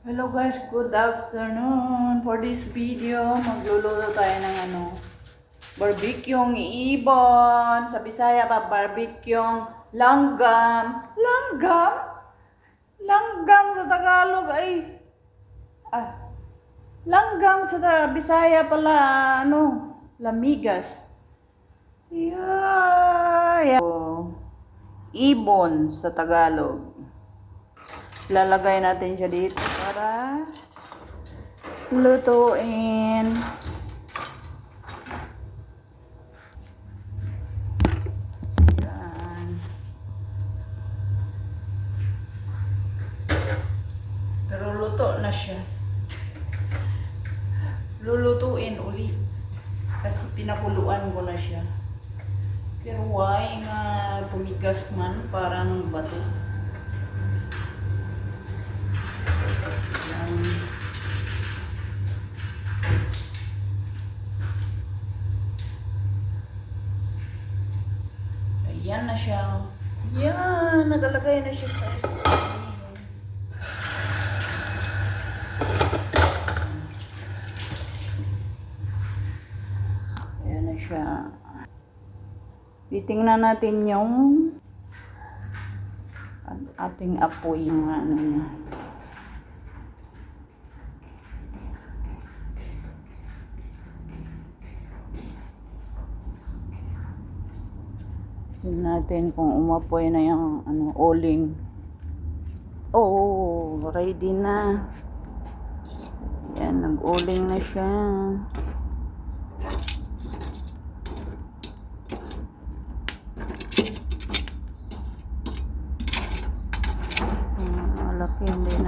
Hello guys, good afternoon. For this video, magluluto tayo ng barbecueng ibon. Sa Bisaya pa, barbecueng langgam. Langgam? Langgam sa Tagalog ay langgam sa Bisaya pala, lamigas. Yeah. Ibon sa Tagalog. Lalagay natin siya dito para lutuin. Yan. Pero luto na siya. Lulutuin uli. Kasi pinakuluan ko na siya. Pero why nga tumigas man parang bato. Ayan na siya. Yan, nagalagay na siya sa ayan na siya. Titingnan natin yung ating apoy ng niya. Tingnan natin kung umapoy na yung uling. Oh, ready na. Yan, nag-uling na siya. Malaki, hindi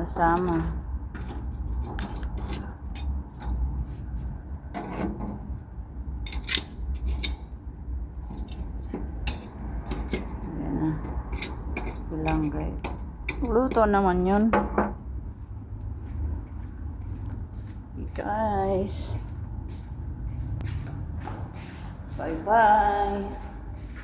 nasama. Langgay. Luto naman yun. Guys. Bye-bye.